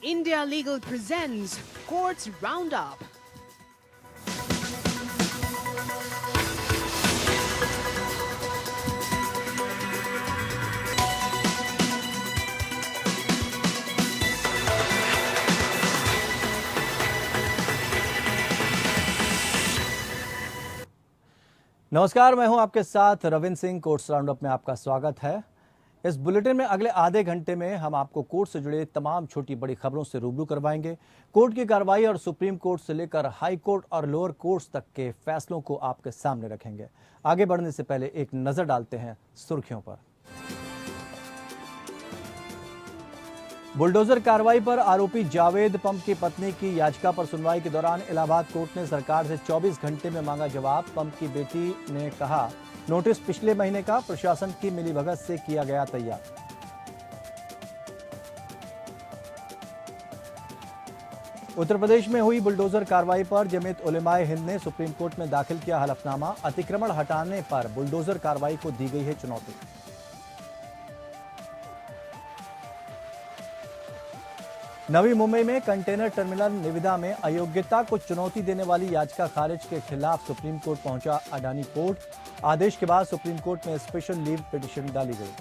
India Legal presents Courts Roundup. नमस्कार, मैं हूं आपके साथ रविंद्र सिंह। कोर्ट्स राउंडअप में आपका स्वागत है। इस बुलेटिन में अगले आधे घंटे में हम आपको कोर्ट से जुड़े तमाम छोटी बड़ी खबरों से रूबरू करवाएंगे। कोर्ट की कार्रवाई और सुप्रीम कोर्ट से लेकर हाई कोर्ट और लोअर कोर्ट्स तक के फैसलों को आपके सामने रखेंगे। आगे बढ़ने से पहले एक नजर डालते हैं सुर्खियों पर। बुलडोजर कार्रवाई पर आरोपी जावेद पंप की पत्नी की याचिका पर सुनवाई के दौरान इलाहाबाद कोर्ट ने सरकार से 24 घंटे में मांगा जवाब। पंप की बेटी ने कहा, नोटिस पिछले महीने का प्रशासन की मिलीभगत से किया गया तैयार। उत्तर प्रदेश में हुई बुलडोजर कार्रवाई पर जमीयत उलेमाए हिंद ने सुप्रीम कोर्ट में दाखिल किया हलफनामा। अतिक्रमण हटाने पर बुलडोजर कार्रवाई को दी गई है चुनौती। नवी मुंबई में कंटेनर टर्मिनल निविदा में अयोग्यता को चुनौती देने वाली याचिका खारिज के खिलाफ सुप्रीम कोर्ट पहुंचा अडानी पोर्ट। आदेश के बाद सुप्रीम कोर्ट में स्पेशल लीव पिटीशन डाली गई।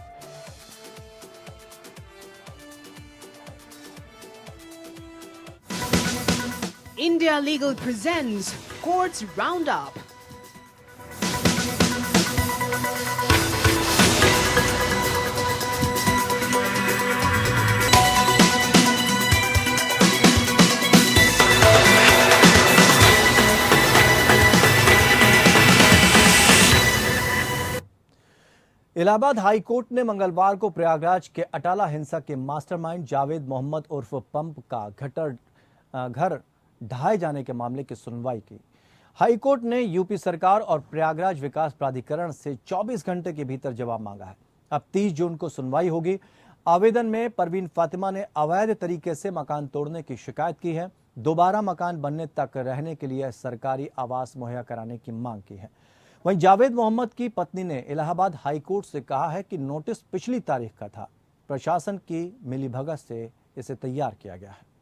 India Legal presents Courts Roundup. Allahabad high court ने मंगलवार को प्रयागराज के अटाला हिंसा के मास्टरमाइंड जावेद मोहम्मद उर्फ पंप का घर ढहाए जाने के मामले की सुनवाई की। हाई कोर्ट ने यूपी सरकार और प्रयागराज विकास प्राधिकरण से 24 घंटे के भीतर जवाब मांगा है। अब 30 जून को सुनवाई होगी। आवेदन में परवीन फातिमा ने अवैध तरीके से मकान तोड़ने की शिकायत की है। दोबारा मकान बनने तक रहने के लिए सरकारी आवास मुहैया कराने की मांग की है। वहीं जावेद मोहम्मद की पत्नी ने इलाहाबाद हाई कोर्ट से कहा है कि नोटिस पिछली तारीख का था, प्रशासन की मिलीभगत से इसे तैयार किया गया है।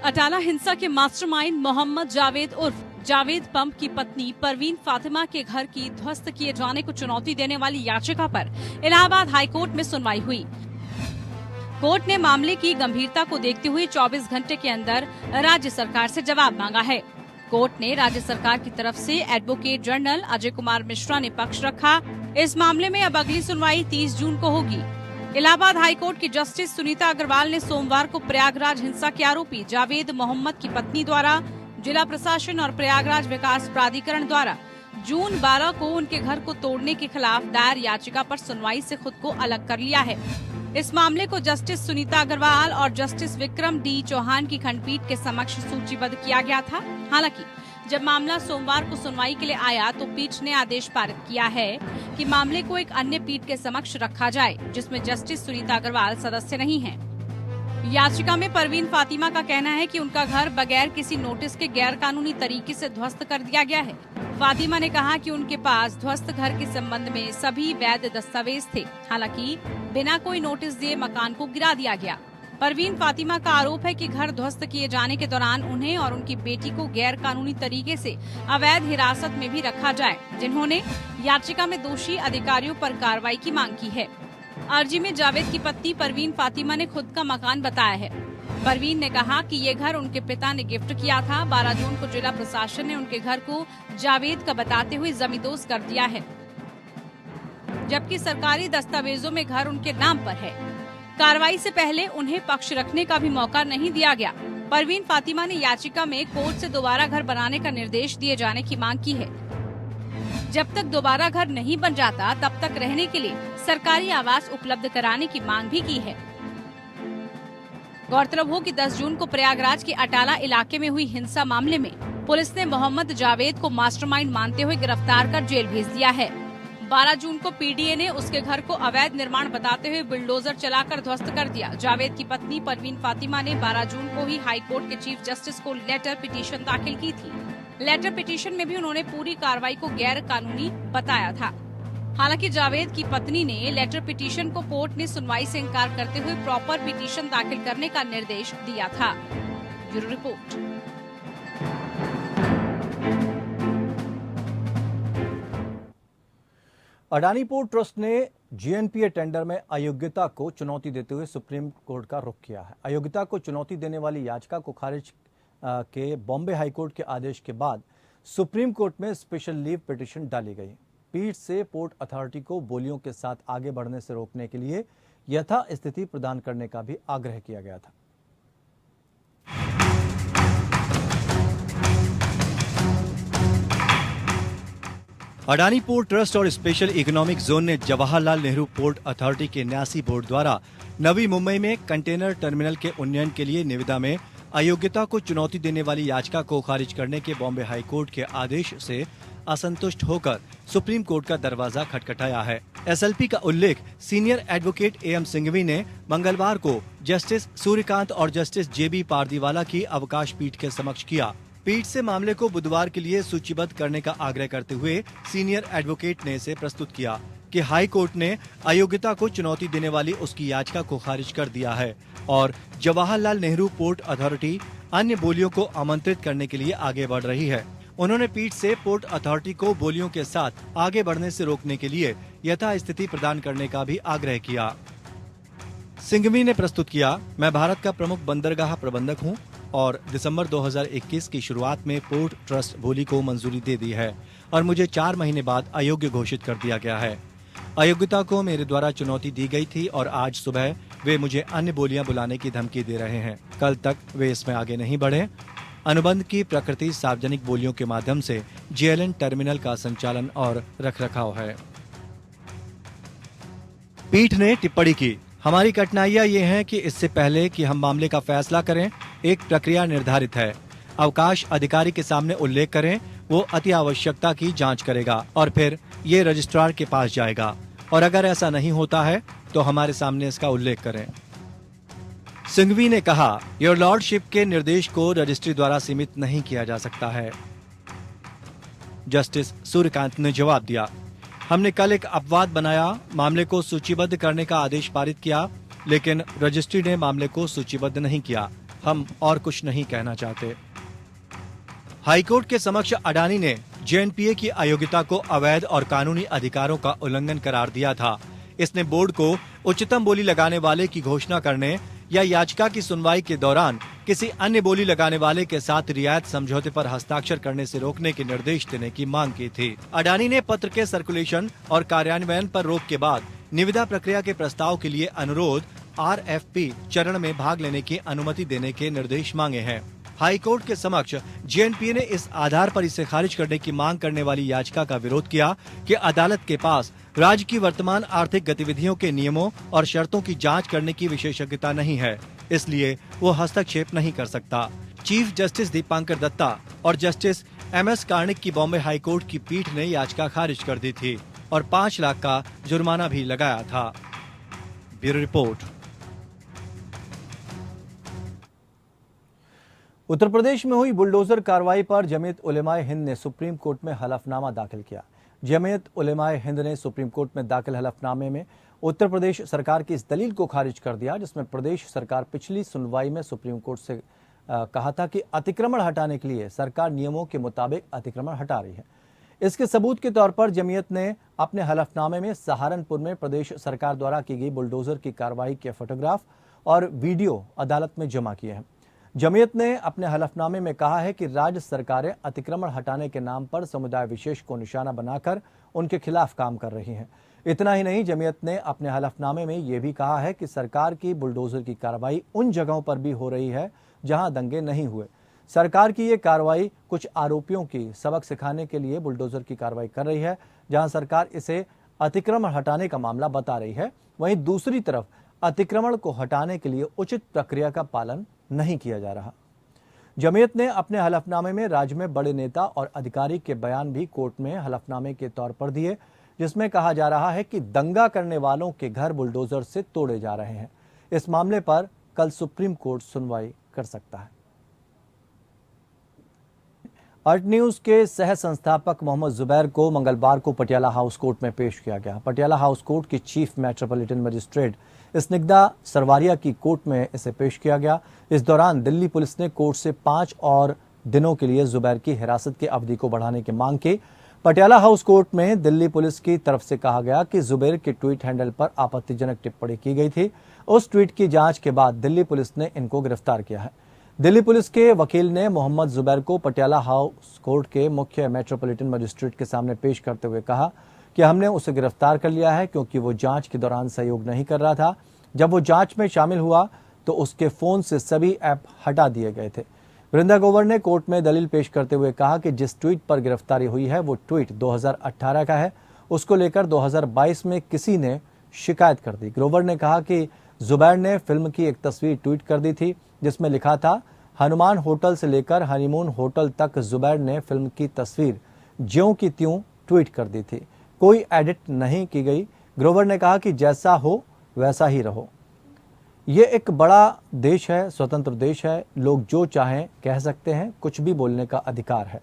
अटाला हिंसा के मास्टरमाइंड मोहम्मद जावेद उर्फ जावेद पंप की पत्नी परवीन फातिमा के घर की ध्वस्त किए जाने को चुनौती देने वाली याचिका पर इलाहाबाद हाई कोर्ट में सुनवाई हुई। कोर्ट ने मामले की गंभीरता को देखते हुए 24 घंटे के अंदर राज्य सरकार से जवाब मांगा है। कोर्ट ने राज्य सरकार की तरफ से एडवोकेट जनरल अजय कुमार मिश्रा ने पक्ष रखा। इस मामले में अब अगली सुनवाई 30 जून को होगी। इलाहाबाद हाई कोर्ट की जस्टिस सुनीता अग्रवाल ने सोमवार को प्रयागराज हिंसा के आरोपी जावेद मोहम्मद की पत्नी द्वारा जिला प्रशासन और प्रयागराज विकास प्राधिकरण द्वारा जून 12 को उनके घर को तोड़ने के खिलाफ दायर याचिका पर सुनवाई से खुद को अलग कर लिया है। इस मामले को जस्टिस सुनीता अग्रवाल और जस्टिस विक्रम डी चौहान की खंडपीठ के समक्ष सूचीबद्ध किया गया था। हालांकि जब मामला सोमवार को सुनवाई के लिए आया तो पीठ ने आदेश पारित किया है कि मामले को एक अन्य पीठ के समक्ष रखा जाए, जिसमें जस्टिस सुनीता अग्रवाल सदस्य नहीं हैं। याचिका में परवीन फातिमा का कहना है कि उनका घर बगैर किसी नोटिस के गैर कानूनी तरीके से ध्वस्त कर दिया गया है। फातिमा ने कहा कि उनके पास ध्वस्त घर के संबंध में सभी वैध दस्तावेज थे। हालांकि बिना कोई नोटिस दिए मकान को गिरा दिया गया। परवीन फातिमा का आरोप है कि घर ध्वस्त किए जाने के दौरान उन्हें और उनकी बेटी को गैर कानूनी तरीके से अवैध हिरासत में भी रखा जाए, जिन्होंने याचिका में दोषी अधिकारियों पर कार्रवाई की मांग की है। अर्जी में जावेद की पत्नी परवीन फातिमा ने खुद का मकान बताया है। परवीन ने कहा कि ये घर उनके पिता ने गिफ्ट किया था। 12 जून को जिला प्रशासन ने उनके घर को जावेद का बताते हुए जमींदोज कर दिया है, जबकि सरकारी दस्तावेजों में घर उनके नाम पर है। कार्रवाई से पहले उन्हें पक्ष रखने का भी मौका नहीं दिया गया। परवीन फातिमा ने याचिका में कोर्ट से दोबारा घर बनाने का निर्देश दिए जाने की मांग की है। जब तक दोबारा घर नहीं बन जाता तब तक रहने के लिए सरकारी आवास उपलब्ध कराने की मांग भी की है। गौरतलब हो कि 10 जून को प्रयागराज के अटाला इलाके में हुई हिंसा मामले में पुलिस ने मोहम्मद जावेद को मास्टरमाइंड मानते हुए गिरफ्तार कर जेल भेज दिया है। 12 जून को पीडीए ने उसके घर को अवैध निर्माण बताते हुए बुलडोजर चलाकर ध्वस्त कर दिया। जावेद की पत्नी परवीन फातिमा ने 12 जून को ही हाई कोर्ट के चीफ जस्टिस को लेटर पिटीशन दाखिल की थी। लेटर पिटीशन में भी उन्होंने पूरी कार्रवाई को गैर कानूनी बताया था। हालांकि जावेद की पत्नी ने लेटर पिटीशन को कोर्ट ने सुनवाई से इनकार करते हुए प्रॉपर पिटीशन दाखिल करने का निर्देश दिया था। Bureau report. Adani port trust ने जीएनपीए टेंडर में अयोग्यता को चुनौती देते हुए सुप्रीम कोर्ट का रुख किया है। अयोग्यता को चुनौती देने वाली याचिका को खारिज के बॉम्बे हाईकोर्ट के आदेश के बाद सुप्रीम कोर्ट में स्पेशल लीव पिटीशन डाली गई। पीठ से पोर्ट अथॉरिटी को बोलियों के साथ आगे बढ़ने से रोकने के लिए यथा स्थिति प्रदान करने का भी आग्रह किया गया था। अडानी पोर्ट ट्रस्ट और स्पेशल इकोनॉमिक जोन ने जवाहरलाल नेहरू पोर्ट अथॉरिटी के न्यासी बोर्ड द्वारा नवी मुंबई में कंटेनर टर्मिनल के उन्नयन के लिए निविदा में अयोग्यता को चुनौती देने वाली याचिका को खारिज करने के बॉम्बे हाईकोर्ट के आदेश से असंतुष्ट होकर सुप्रीम कोर्ट का दरवाजा खटखटाया है। एसएलपी का उल्लेख सीनियर एडवोकेट एएम सिंघवी ने मंगलवार को जस्टिस सूर्यकांत और जस्टिस जेबी पारदीवाला की अवकाश पीठ के समक्ष किया। पीठ से मामले को बुधवार के लिए सूचीबद्ध करने का आग्रह करते हुए सीनियर एडवोकेट ने इसे प्रस्तुत किया कि हाई कोर्ट ने अयोग्यता को चुनौती देने वाली उसकी याचिका को खारिज कर दिया है और जवाहरलाल नेहरू पोर्ट अथॉरिटी अन्य बोलियों को आमंत्रित करने के लिए आगे बढ़ रही है। उन्होंने पीठ से पोर्ट अथॉरिटी को बोलियों के साथ आगे बढ़ने से रोकने के लिए यथास्थिति प्रदान करने का भी आग्रह किया। सिंघवी ने प्रस्तुत किया, मैं भारत का प्रमुख बंदरगाह प्रबंधक हूं और दिसंबर 2021 की शुरुआत में पोर्ट ट्रस्ट बोली को मंजूरी दे दी है और मुझे 4 महीने बाद अयोग्य घोषित कर दिया गया है। अयोग्यता को मेरे द्वारा चुनौती दी गई थी और आज सुबह वे मुझे अन्य बोलियां बुलाने की धमकी दे रहे हैं। कल तक वे इसमें आगे नहीं बढ़े। अनुबंध की प्रकृति सार्वजनिक बोलियों के माध्यम से जेएलएन टर्मिनल का संचालन और रखरखाव है। पीठ ने टिप्पणी की, हमारी कठिनाइयां ये हैं कि इससे पहले कि हम मामले का फैसला करें, एक प्रक्रिया निर्धारित है। अवकाश अधिकारी के सामने उल्लेख करें, वो अति आवश्यकता की जांच करेगा और फिर ये रजिस्ट्रार के पास जाएगा और अगर ऐसा नहीं होता है तो हमारे सामने इसका उल्लेख करें। सिंघवी ने कहा, योर लॉर्डशिप के निर्देश को रजिस्ट्री द्वारा सीमित नहीं किया जा सकता है। जस्टिस सूर्यकांत ने जवाब दिया, हमने कल एक अपवाद बनाया, मामले को सूचीबद्ध करने का आदेश पारित किया, लेकिन रजिस्ट्री ने मामले को सूचीबद्ध नहीं किया। हम और कुछ नहीं कहना चाहते। हाईकोर्ट के समक्ष अडानी ने जेएनपीए की अयोग्यता को अवैध और कानूनी अधिकारों का उल्लंघन करार दिया था। इसने बोर्ड को उच्चतम बोली लगाने वाले की घोषणा करने या याचिका की सुनवाई के दौरान किसी अन्य बोली लगाने वाले के साथ रियायत समझौते पर हस्ताक्षर करने से रोकने के निर्देश देने की मांग की थी। अडानी ने पत्र के सर्कुलेशन और कार्यान्वयन पर रोक के बाद निविदा प्रक्रिया के प्रस्ताव के लिए अनुरोध आरएफपी चरण में भाग लेने की अनुमति देने के निर्देश मांगे हैं। हाईकोर्ट के समक्ष जेएनपीए ने इस आधार पर इसे खारिज करने की मांग करने वाली याचिका का विरोध किया कि अदालत के पास राज्य की वर्तमान आर्थिक गतिविधियों के नियमों और शर्तों की जांच करने की विशेषज्ञता नहीं है, इसलिए वो हस्तक्षेप नहीं कर सकता। चीफ जस्टिस दीपांकर दत्ता और जस्टिस एमएस कार्णिक की बॉम्बे हाईकोर्ट की पीठ ने याचिका खारिज कर दी थी और 5 लाख का जुर्माना भी लगाया था। Bureau report. उत्तर प्रदेश में हुई बुलडोजर कार्रवाई पर जमीयत उलेमाए हिंद ने सुप्रीम कोर्ट में हलफनामा दाखिल किया। जमीयत उलेमाए हिंद ने सुप्रीम कोर्ट में दाखिल हलफनामे में उत्तर प्रदेश सरकार की इस दलील को खारिज कर दिया, जिसमें प्रदेश सरकार पिछली सुनवाई में सुप्रीम कोर्ट से कहा था कि अतिक्रमण हटाने के लिए सरकार नियमों के मुताबिक अतिक्रमण हटा रही है। इसके सबूत के तौर पर जमीयत ने अपने हलफनामे में सहारनपुर में प्रदेश सरकार द्वारा की गई बुलडोजर की कार्रवाई के फोटोग्राफ और वीडियो अदालत में जमा किए हैं। जमीयत ने अपने हलफनामे में कहा है कि राज्य सरकारें अतिक्रमण हटाने के नाम पर समुदाय विशेष को निशाना बनाकर उनके खिलाफ काम कर रही हैं। इतना ही नहीं, जमीयत ने अपने हलफनामे में यह भी कहा है कि सरकार की बुलडोजर की कार्रवाई उन जगहों पर भी हो रही है जहां दंगे नहीं हुए। सरकार की ये कार्रवाई कुछ आरोपियों की सबक सिखाने के लिए बुलडोजर की कार्रवाई कर रही है, जहां सरकार इसे अतिक्रमण हटाने का मामला बता रही है। वहीं दूसरी तरफ अतिक्रमण को हटाने के लिए उचित प्रक्रिया का पालन नहीं किया जा रहा। जमीयत ने अपने हलफनामे में राज्य में बड़े नेता और अधिकारी के बयान भी कोर्ट में हलफनामे के तौर पर दिए, जिसमें कहा जा रहा है कि दंगा करने वालों के घर बुलडोजर से तोड़े जा रहे हैं। इस मामले पर कल सुप्रीम कोर्ट सुनवाई कर सकता है। अर्ट न्यूज के सह संस्थापक मोहम्मद जुबैर को मंगलवार को पटियाला हाउस कोर्ट में पेश किया गया। पटियाला हाउस कोर्ट की chief metropolitan magistrate Snigdha Sarwaria की कोर्ट में इसे पेश किया गया। इस दौरान दिल्ली पुलिस ने कोर्ट से 5 और दिनों के लिए जुबैर की हिरासत की अवधि को बढ़ाने की मांग की। पटियाला हाउस कोर्ट में दिल्ली पुलिस की तरफ से कहा गया कि जुबैर के ट्वीट हैंडल पर आपत्तिजनक टिप्पणी की गई थी। उस ट्वीट की जांच के बाद दिल्ली पुलिस ने इनको गिरफ्तार किया है। दिल्ली पुलिस के वकील ने मोहम्मद जुबैर को पटियाला हाउस कोर्ट के मुख्य मेट्रोपॉलिटन मजिस्ट्रेट के सामने पेश करते हुए कहा कि हमने उसे गिरफ्तार कर लिया है क्योंकि वो जांच के दौरान सहयोग नहीं कर रहा था। जब वो जांच में शामिल हुआ तो उसके फोन से सभी ऐप हटा दिए गए थे। वृंदा ग्रोवर ने कोर्ट में दलील पेश करते हुए कहा कि जिस ट्वीट पर गिरफ्तारी हुई है वो ट्वीट 2018 का है। उसको लेकर 2022 में किसी ने शिकायत कर दी। ग्रोवर ने कहा कि जुबैर ने फिल्म की एक तस्वीर ट्वीट कर दी थी जिसमें लिखा था हनुमान होटल से लेकर हनीमून होटल तक। जुबैर ने फिल्म की तस्वीर ज्यों की त्यों ट्वीट कर दी थी, कोई एडिट नहीं की गई। ग्रोवर ने कहा कि जैसा हो वैसा ही रहो। ये एक बड़ा देश है, स्वतंत्र देश है, लोग जो चाहें कह सकते हैं, कुछ भी बोलने का अधिकार है।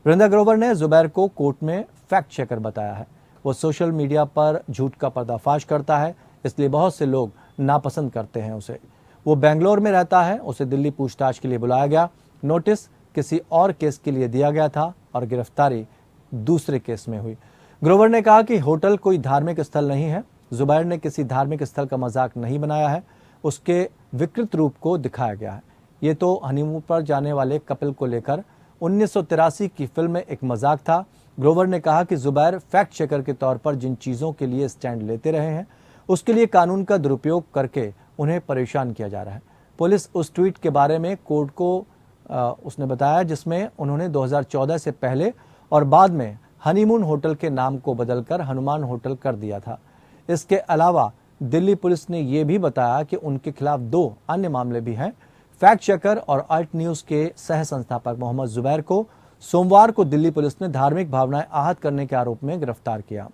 वृंदा ग्रोवर ने जुबैर को कोर्ट में फैक्ट चेकर बताया है। वो सोशल मीडिया पर झूठ का पर्दाफाश करता है, इसलिए बहुत से लोग नापसंद करते हैं उसे। वो बेंगलोर में रहता है। उसे दिल्ली पूछताछ के लिए बुलाया गया। नोटिस किसी और केस के लिए दिया गया था और गिरफ्तारी दूसरे केस में हुई। ग्रोवर ने कहा कि होटल कोई धार्मिक स्थल नहीं है। जुबैर ने किसी धार्मिक स्थल का मजाक नहीं बनाया है, उसके विकृत रूप को दिखाया गया है। ये तो हनीमून पर जाने वाले कपल को लेकर 1983 की फिल्म में एक मजाक था। ग्रोवर ने कहा कि जुबैर फैक्ट चेकर के तौर पर जिन चीजों के लिए स्टैंड लेते रहे हैं उसके लिए कानून का दुरुपयोग करके उन्हें परेशान किया जा रहा है। पुलिस उस ट्वीट के बारे में कोर्ट को उसने बताया जिसमें उन्होंने 2014 से पहले और बाद में हनीमून होटल के नाम को बदलकर हनुमान होटल कर दिया था। इसके अलावा दिल्ली पुलिस ने यह भी बताया कि उनके खिलाफ 2 अन्य मामले भी हैं। फैक्ट चेकर और अर्ट न्यूज के सह संस्थापक मोहम्मद जुबैर को सोमवार को दिल्ली पुलिस ने धार्मिक भावनाएं आहत करने के आरोप में गिरफ्तार किया।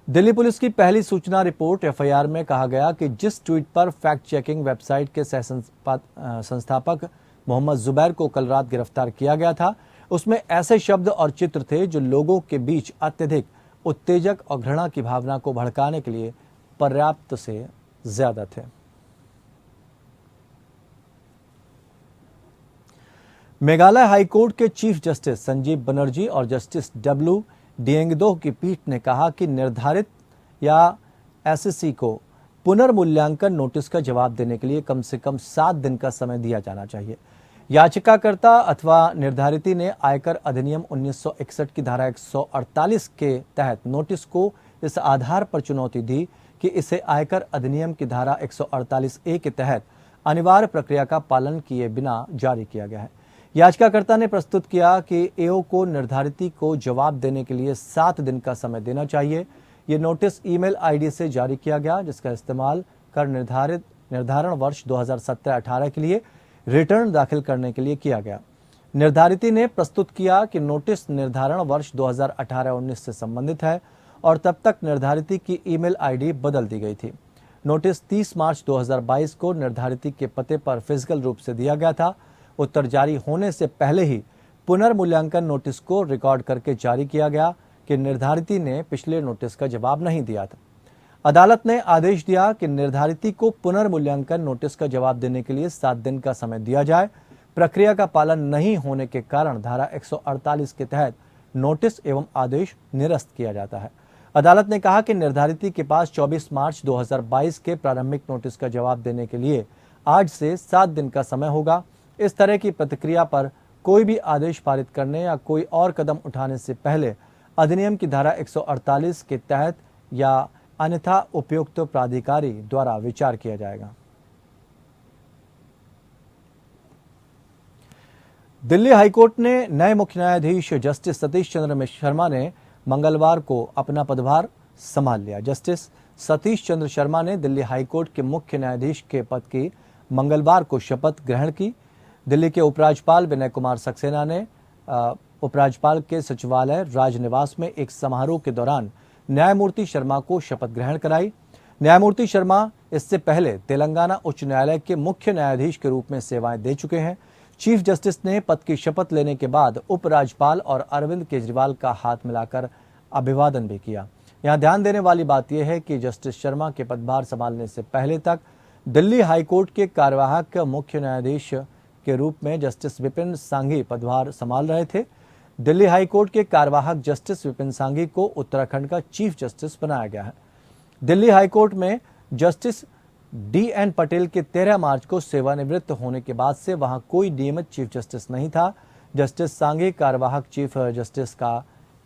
दिल्ली पुलिस की पहली सूचना रिपोर्ट एफआईआर में कहा गया कि जिस ट्वीट पर फैक्ट चेकिंग वेबसाइट के सह संस्थापक मोहम्मद जुबैर को कल रात गिरफ्तार किया गया था उसमें ऐसे शब्द और चित्र थे जो लोगों के बीच अत्यधिक उत्तेजक और घृणा की भावना को भड़काने के लिए पर्याप्त से ज्यादा थे। मेघालय हाईकोर्ट के चीफ जस्टिस संजीव बनर्जी और जस्टिस डब्ल्यू डिएंगदो की पीठ ने कहा कि निर्धारित या एसएससी को पुनर्मूल्यांकन नोटिस का जवाब देने के लिए कम से कम 7 दिन का समय दिया जाना चाहिए। याचिकाकर्ता अथवा निर्धारिती ने आयकर अधिनियम 1961 की धारा 148 के तहत नोटिस को इस आधार पर चुनौती दी कि इसे आयकर अधिनियम की धारा 148A के तहत अनिवार्य प्रक्रिया का पालन किए बिना जारी किया गया है। याचिकाकर्ता ने प्रस्तुत किया कि एओ को निर्धारिती को जवाब देने के लिए 7 दिन का समय देना चाहिए। ये नोटिस ईमेल आईडी से जारी किया गया जिसका इस्तेमाल कर निर्धारण वर्ष 2017-18 के लिए रिटर्न दाखिल करने के लिए किया गया। निर्धारिती ने प्रस्तुत किया कि नोटिस निर्धारण वर्ष 2018-19 से संबंधित है और तब तक निर्धारिती की ईमेल आईडी बदल दी गई थी। नोटिस 30 मार्च 2022 को निर्धारिती के पते पर फिजिकल रूप से दिया गया था। उत्तर जारी होने से पहले ही पुनर्मूल्यांकन नोटिस को रिकॉर्ड करके जारी किया गया कि निर्धारिती ने पिछले नोटिस का जवाब नहीं दिया था। अदालत ने आदेश दिया कि निर्धारिती को पुनर्मूल्यांकन नोटिस का जवाब देने के लिए 7 दिन का समय दिया जाए। प्रक्रिया का पालन नहीं होने के कारण धारा 148 के तहत नोटिस एवं आदेश निरस्त किया जाता है। अदालत ने कहा कि निर्धारिती के पास 24 मार्च 2022 के प्रारंभिक नोटिस का जवाब देने के लिए आज से 7 दिन का समय होगा। इस तरह की प्रतिक्रिया पर कोई भी आदेश पारित करने या कोई और कदम उठाने से पहले अधिनियम की धारा 148 के तहत या अन्यथा उपयुक्त प्राधिकारी द्वारा विचार किया जाएगा। दिल्ली हाईकोर्ट ने नए मुख्य न्यायाधीश जस्टिस सतीश चंद्र शर्मा ने मंगलवार को अपना पदभार संभाल लिया। जस्टिस सतीश चंद्र शर्मा ने दिल्ली हाईकोर्ट के मुख्य न्यायाधीश के पद की मंगलवार को शपथ ग्रहण की। दिल्ली के उपराज्यपाल विनय कुमार सक्सेना ने उपराज्यपाल के सचिवालय राजनिवास में एक समारोह के दौरान न्यायमूर्ति शर्मा को शपथ ग्रहण कराई। न्यायमूर्ति शर्मा इससे पहले तेलंगाना उच्च न्यायालय के मुख्य न्यायाधीश के रूप में सेवाएं दे चुके हैं। चीफ जस्टिस ने पद की शपथ लेने के बाद उपराज्यपाल और अरविंद केजरीवाल का हाथ मिलाकर अभिवादन भी किया। यहां ध्यान देने वाली बात यह है कि जस्टिस शर्मा के पदभार संभालने से पहले तक दिल्ली हाईकोर्ट के कार्यवाहक मुख्य न्यायाधीश के रूप में जस्टिस विपिन सांघी पदभार संभाल रहे थे। दिल्ली हाईकोर्ट के कार्यवाहक जस्टिस विपिन सांघी को उत्तराखंड का चीफ जस्टिस बनाया गया है। दिल्ली हाईकोर्ट में जस्टिस DN पटेल के 13 मार्च को सेवानिवृत्त होने के बाद से वहां कोई नियमित चीफ जस्टिस नहीं था। जस्टिस सांघी कार्यवाहक चीफ जस्टिस का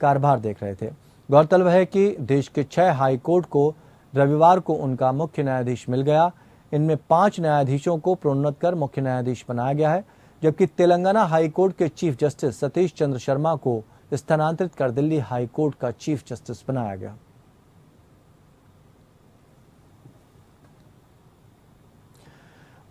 कार्यभार देख रहे थे। गौरतलब है कि देश के 6 हाई कोर्ट को रविवार को उनका मुख्य न्यायाधीश मिल गया। इनमें 5 न्यायाधीशों को प्रोन्नत कर मुख्य न्यायाधीश बनाया गया है, जबकि तेलंगाना हाई कोर्ट के चीफ जस्टिस सतीश चंद्र शर्मा को स्थानांतरित कर दिल्ली हाई कोर्ट का चीफ जस्टिस बनाया गया।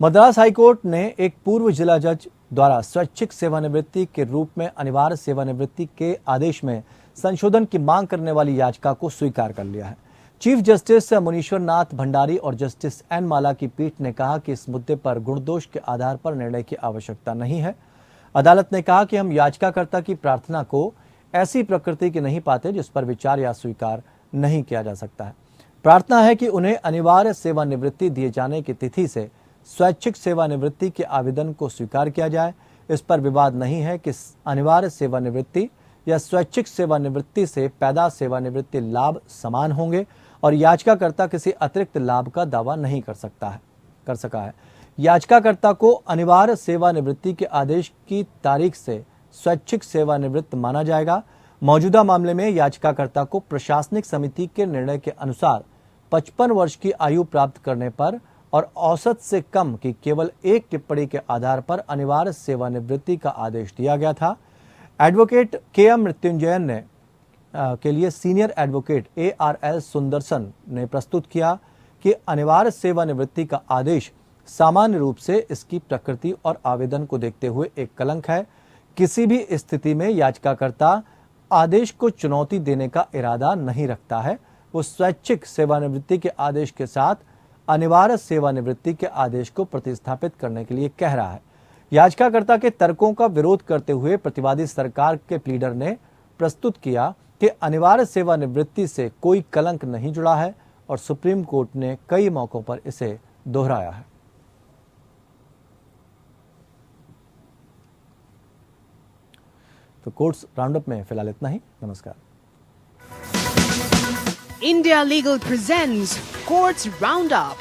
मद्रास हाईकोर्ट ने एक पूर्व जिला जज द्वारा स्वैच्छिक सेवानिवृत्ति के रूप में अनिवार्य सेवानिवृत्ति के आदेश में संशोधन की मांग करने वाली याचिका को स्वीकार कर लिया है। चीफ जस्टिस मुनीश्वर नाथ भंडारी और जस्टिस एन माला की पीठ ने कहा कि इस मुद्दे पर गुणदोष के आधार पर निर्णय की आवश्यकता नहीं है। अदालत ने कहा कि हम याचिकाकर्ता की प्रार्थना को ऐसी प्रकृति की नहीं पाते जिस पर विचार या स्वीकार नहीं किया जा सकता है। प्रार्थना है कि उन्हें अनिवार्य सेवानिवृत्ति दिए जाने की तिथि से स्वैच्छिक सेवानिवृत्ति के आवेदन को स्वीकार किया जाए। इस पर विवाद नहीं है कि अनिवार्य सेवानिवृत्ति या स्वैच्छिक सेवानिवृत्ति से पैदा सेवानिवृत्ति लाभ समान होंगे और याचिकाकर्ता किसी अतिरिक्त लाभ का दावा नहीं कर सका है। याचिकाकर्ता को अनिवार्य सेवानिवृत्ति के आदेश की तारीख से स्वैच्छिक सेवानिवृत्त माना जाएगा। मौजूदा मामले में याचिकाकर्ता को प्रशासनिक समिति के निर्णय के अनुसार 55 वर्ष की आयु प्राप्त करने पर और औसत से कम की केवल एक टिप्पणी के आधार पर अनिवार्य सेवानिवृत्ति का आदेश दिया गया था। एडवोकेट KM मृत्युंजयन ने के लिए सीनियर एडवोकेट ARL सुंदरसन ने प्रस्तुत किया कि अनिवार्य सेवानिवृत्ति का आदेश सामान्य रूप से इसकी प्रकृति और आवेदन को देखते हुए एक कलंक है। किसी भी स्थिति में याचिकाकर्ता आदेश को चुनौती देने का इरादा नहीं रखता है। वो स्वैच्छिक सेवानिवृत्ति के आदेश के साथ अनिवार्य सेवानिवृत्ति के आदेश को प्रतिस्थापित करने के लिए कह रहा है। याचिकाकर्ता के तर्कों का विरोध करते हुए प्रतिवादी सरकार के प्लीडर ने प्रस्तुत किया कि अनिवार्य सेवानिवृत्ति से कोई कलंक नहीं जुड़ा है और सुप्रीम कोर्ट ने कई मौकों पर इसे दोहराया है। तो कोर्ट्स राउंडअप में फिलहाल इतना ही। नमस्कार। India Legal presents Courts Roundup.